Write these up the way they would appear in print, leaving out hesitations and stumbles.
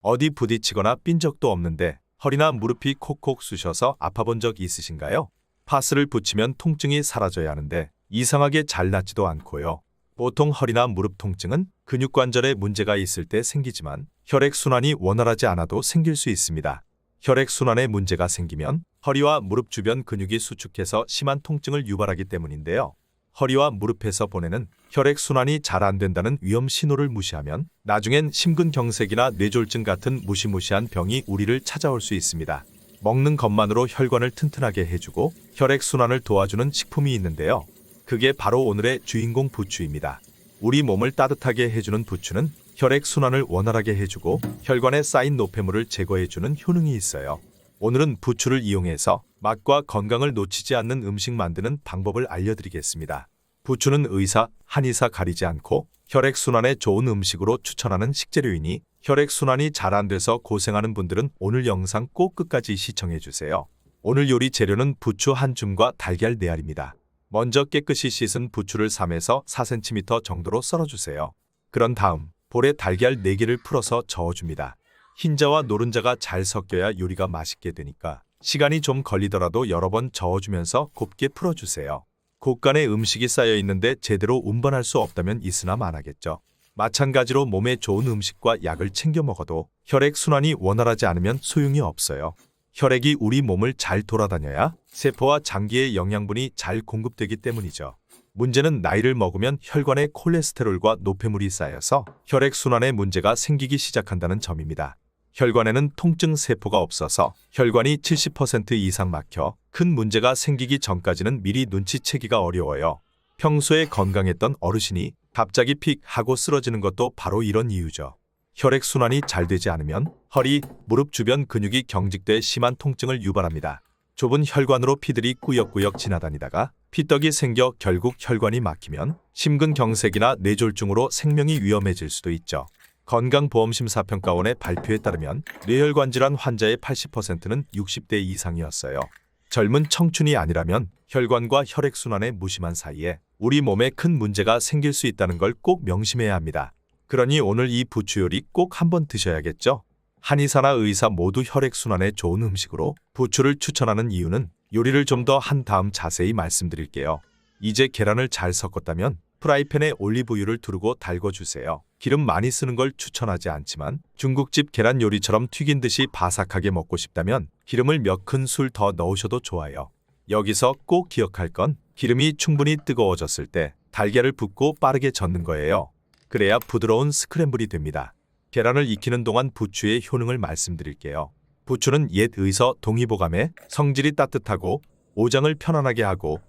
어디 부딪히거나 삔 적도 없는데 허리나 무릎이 콕콕 쑤셔서 아파본 적 있으신가요? 파스를 붙이면 통증이 사라져야 하는데 이상하게 잘 낫지도 않고요. 보통 허리나 무릎 통증은 근육관절에 문제가 있을 때 생기지만 혈액순환이 원활하지 않아도 생길 수 있습니다. 혈액순환에 문제가 생기면 허리와 무릎 주변 근육이 수축해서 심한 통증을 유발하기 때문인데요. 허리와 무릎에서 보내는 혈액순환이 잘 안 된다는 위험 신호를 무시하면 나중엔 심근경색이나 뇌졸중 같은 무시무시한 병이 우리를 찾아올 수 있습니다. 먹는 것만으로 혈관을 튼튼하게 해주고 혈액순환을 도와주는 식품이 있는데요. 그게 바로 오늘의 주인공 부추입니다. 우리 몸을 따뜻하게 해주는 부추는 혈액순환을 원활하게 해주고 혈관에 쌓인 노폐물을 제거해주는 효능이 있어요. 오늘은 부추를 이용해서 맛과 건강을 놓치지 않는 음식 만드는 방법을 알려드리겠습니다. 부추는 의사, 한의사 가리지 않고 혈액순환에 좋은 음식으로 추천하는 식재료이니 혈액순환이 잘 안 돼서 고생하는 분들은 오늘 영상 꼭 끝까지 시청해주세요. 오늘 요리 재료는 부추 한 줌과 달걀 4알입니다. 먼저 깨끗이 씻은 부추를 3에서 4cm 정도로 썰어주세요. 그런 다음 볼에 달걀 4개를 풀어서 저어줍니다. 흰자와 노른자가 잘 섞여야 요리가 맛있게 되니까 시간이 좀 걸리더라도 여러 번 저어주면서 곱게 풀어주세요. 곳간에 음식이 쌓여 있는데 제대로 운반할 수 없다면 있으나 마나겠죠. 마찬가지로 몸에 좋은 음식과 약을 챙겨 먹어도 혈액순환이 원활하지 않으면 소용이 없어요. 혈액이 우리 몸을 잘 돌아다녀야 세포와 장기에 영양분이 잘 공급되기 때문이죠. 문제는 나이를 먹으면 혈관에 콜레스테롤과 노폐물이 쌓여서 혈액순환에 문제가 생기기 시작한다는 점입니다. 혈관에는 통증 세포가 없어서 혈관이 70% 이상 막혀 큰 문제가 생기기 전까지는 미리 눈치채기가 어려워요. 평소에 건강했던 어르신이 갑자기 픽 하고 쓰러지는 것도 바로 이런 이유죠. 혈액순환이 잘 되지 않으면 허리, 무릎 주변 근육이 경직돼 심한 통증을 유발합니다. 좁은 혈관으로 피들이 꾸역꾸역 지나다니다가 피떡이 생겨 결국 혈관이 막히면 심근경색이나 뇌졸중으로 생명이 위험해질 수도 있죠. 건강보험심사평가원의 발표에 따르면 뇌혈관 질환 환자의 80%는 60대 이상이었어요. 젊은 청춘이 아니라면 혈관과 혈액순환의 무심한 사이에 우리 몸에 큰 문제가 생길 수 있다는 걸 꼭 명심해야 합니다. 그러니 오늘 이 부추 요리 꼭 한번 드셔야겠죠? 한의사나 의사 모두 혈액순환에 좋은 음식으로 부추를 추천하는 이유는 요리를 좀 더 한 다음 자세히 말씀드릴게요. 이제 계란을 잘 섞었다면 프라이팬에 올리브유를 두르고 달궈주세요. 기름 많이 쓰는 걸 추천하지 않지만 중국집 계란 요리처럼 튀긴 듯이 바삭하게 먹고 싶다면 기름을 몇 큰술 더 넣으셔도 좋아요. 여기서 꼭 기억할 건 기름이 충분히 뜨거워졌을 때 달걀을 붓고 빠르게 젓는 거예요. 그래야 부드러운 스크램블이 됩니다. 계란을 익히는 동안 부추의 효능을 말씀드릴게요. 부추는 옛 의서 동의보감에 성질이 따뜻하고 오장을 편안하게 하고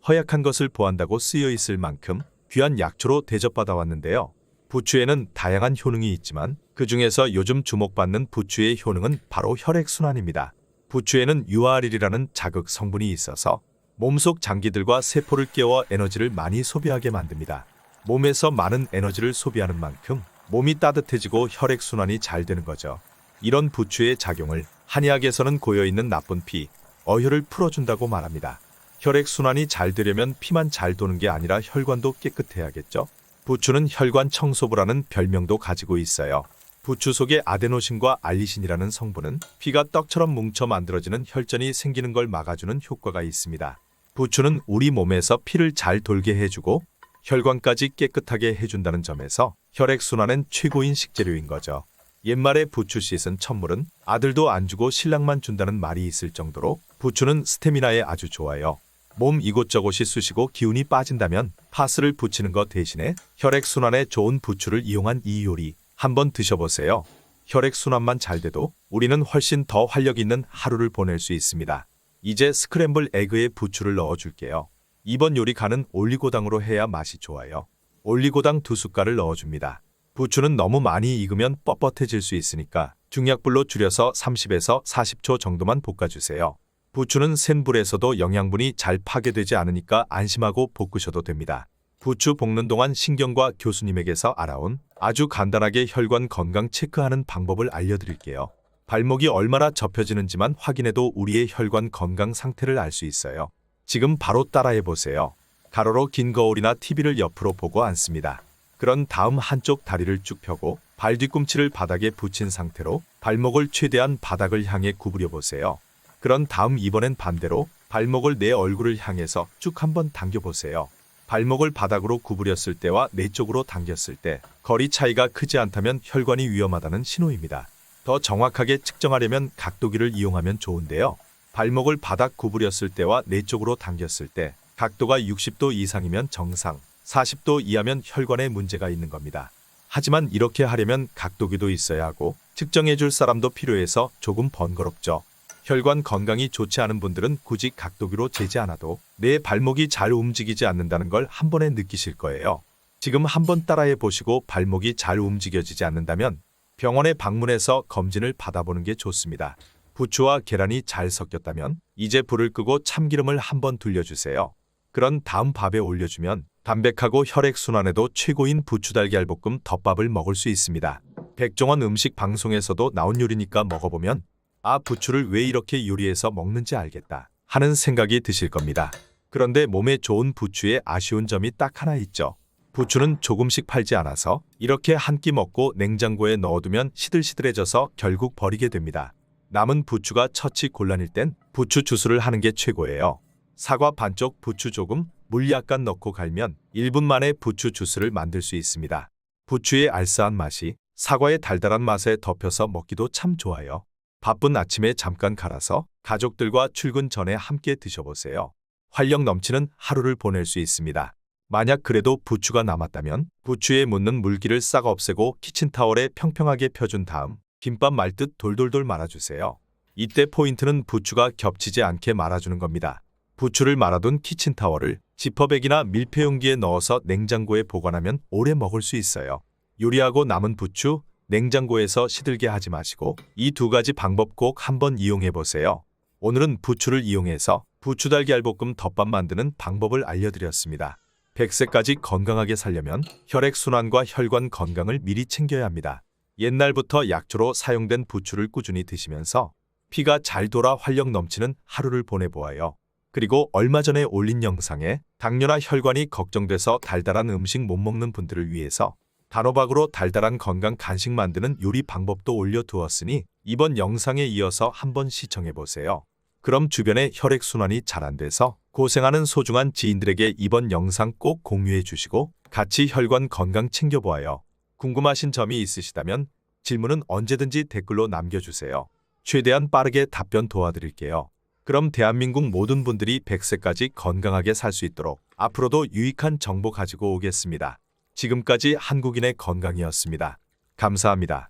허약한 것을 보한다고 쓰여 있을 만큼 귀한 약초로 대접받아 왔는데요. 부추에는 다양한 효능이 있지만 그 중에서 요즘 주목받는 부추의 효능은 바로 혈액순환입니다. 부추에는 유아알일이라는 자극 성분이 있어서 몸속 장기들과 세포를 깨워 에너지를 많이 소비하게 만듭니다. 몸에서 많은 에너지를 소비하는 만큼 몸이 따뜻해지고 혈액순환이 잘 되는 거죠. 이런 부추의 작용을 한의학에서는 고여있는 나쁜 피, 어혈을 풀어준다고 말합니다. 혈액순환이 잘 되려면 피만 잘 도는 게 아니라 혈관도 깨끗해야겠죠. 부추는 혈관 청소부라는 별명도 가지고 있어요. 부추 속의 아데노신과 알리신이라는 성분은 피가 떡처럼 뭉쳐 만들어지는 혈전이 생기는 걸 막아주는 효과가 있습니다. 부추는 우리 몸에서 피를 잘 돌게 해주고 혈관까지 깨끗하게 해준다는 점에서 혈액순환엔 최고인 식재료인 거죠. 옛말에 부추 씻은 첫물은 아들도 안 주고 신랑만 준다는 말이 있을 정도로 부추는 스태미나에 아주 좋아요. 몸 이곳저곳이 쑤시고 기운이 빠진다면 파스를 붙이는 것 대신에 혈액순환에 좋은 부추를 이용한 이 요리 한번 드셔보세요. 혈액순환만 잘 돼도 우리는 훨씬 더 활력 있는 하루를 보낼 수 있습니다. 이제 스크램블 에그에 부추를 넣어줄게요. 이번 요리 간은 올리고당으로 해야 맛이 좋아요. 올리고당 2숟갈을 넣어줍니다. 부추는 너무 많이 익으면 뻣뻣해질 수 있으니까 중약불로 줄여서 30에서 40초 정도만 볶아주세요. 부추는 센 불에서도 영양분이 잘 파괴되지 않으니까 안심하고 볶으셔도 됩니다. 부추 볶는 동안 신경과 교수님에게서 알아온 아주 간단하게 혈관 건강 체크하는 방법을 알려드릴게요. 발목이 얼마나 접혀지는지만 확인해도 우리의 혈관 건강 상태를 알 수 있어요. 지금 바로 따라해보세요. 가로로 긴 거울이나 TV를 옆으로 보고 앉습니다. 그런 다음 한쪽 다리를 쭉 펴고 발 뒤꿈치를 바닥에 붙인 상태로 발목을 최대한 바닥을 향해 구부려 보세요. 그런 다음 이번엔 반대로 발목을 내 얼굴을 향해서 쭉 한번 당겨 보세요. 발목을 바닥으로 구부렸을 때와 내 쪽으로 당겼을 때 거리 차이가 크지 않다면 혈관이 위험하다는 신호입니다. 더 정확하게 측정하려면 각도기를 이용하면 좋은데요. 발목을 바닥 구부렸을 때와 내 쪽으로 당겼을 때 각도가 60도 이상이면 정상, 40도 이하면 혈관에 문제가 있는 겁니다. 하지만 이렇게 하려면 각도기도 있어야 하고 측정해줄 사람도 필요해서 조금 번거롭죠. 혈관 건강이 좋지 않은 분들은 굳이 각도기로 재지 않아도 내 발목이 잘 움직이지 않는다는 걸 한 번에 느끼실 거예요. 지금 한번 따라해 보시고 발목이 잘 움직여지지 않는다면 병원에 방문해서 검진을 받아보는 게 좋습니다. 부추와 계란이 잘 섞였다면 이제 불을 끄고 참기름을 한번 둘려주세요. 그런 다음 밥에 올려주면 담백하고 혈액순환에도 최고인 부추달걀볶음 덮밥을 먹을 수 있습니다. 백종원 음식 방송에서도 나온 요리니까 먹어보면 아, 부추를 왜 이렇게 요리해서 먹는지 알겠다 하는 생각이 드실 겁니다. 그런데 몸에 좋은 부추에 아쉬운 점이 딱 하나 있죠. 부추는 조금씩 팔지 않아서 이렇게 한 끼 먹고 냉장고에 넣어두면 시들시들해져서 결국 버리게 됩니다. 남은 부추가 처치 곤란일 땐 부추 주스를 하는 게 최고예요. 사과 반쪽, 부추 조금, 물 약간 넣고 갈면 1분 만에 부추 주스를 만들 수 있습니다. 부추의 알싸한 맛이 사과의 달달한 맛에 덮여서 먹기도 참 좋아요. 바쁜 아침에 잠깐 갈아서 가족들과 출근 전에 함께 드셔보세요. 활력 넘치는 하루를 보낼 수 있습니다. 만약 그래도 부추가 남았다면 부추에 묻는 물기를 싹 없애고 키친타월에 평평하게 펴준 다음 김밥 말듯 돌돌돌 말아주세요. 이때 포인트는 부추가 겹치지 않게 말아주는 겁니다. 부추를 말아둔 키친타월을 지퍼백이나 밀폐용기에 넣어서 냉장고에 보관하면 오래 먹을 수 있어요. 요리하고 남은 부추, 냉장고에서 시들게 하지 마시고 이 두 가지 방법 꼭 한번 이용해 보세요. 오늘은 부추를 이용해서 부추달걀볶음 덮밥 만드는 방법을 알려드렸습니다. 100세까지 건강하게 살려면 혈액순환과 혈관 건강을 미리 챙겨야 합니다. 옛날부터 약초로 사용된 부추를 꾸준히 드시면서 피가 잘 돌아 활력 넘치는 하루를 보내보아요. 그리고 얼마 전에 올린 영상에 당뇨나 혈관이 걱정돼서 달달한 음식 못 먹는 분들을 위해서 단호박으로 달달한 건강 간식 만드는 요리 방법도 올려두었으니 이번 영상에 이어서 한번 시청해보세요. 그럼 주변에 혈액순환이 잘 안 돼서 고생하는 소중한 지인들에게 이번 영상 꼭 공유해 주시고 같이 혈관 건강 챙겨보아요. 궁금하신 점이 있으시다면 질문은 언제든지 댓글로 남겨주세요. 최대한 빠르게 답변 도와드릴게요. 그럼 대한민국 모든 분들이 100세까지 건강하게 살 수 있도록 앞으로도 유익한 정보 가지고 오겠습니다. 지금까지 한국인의 건강이었습니다. 감사합니다.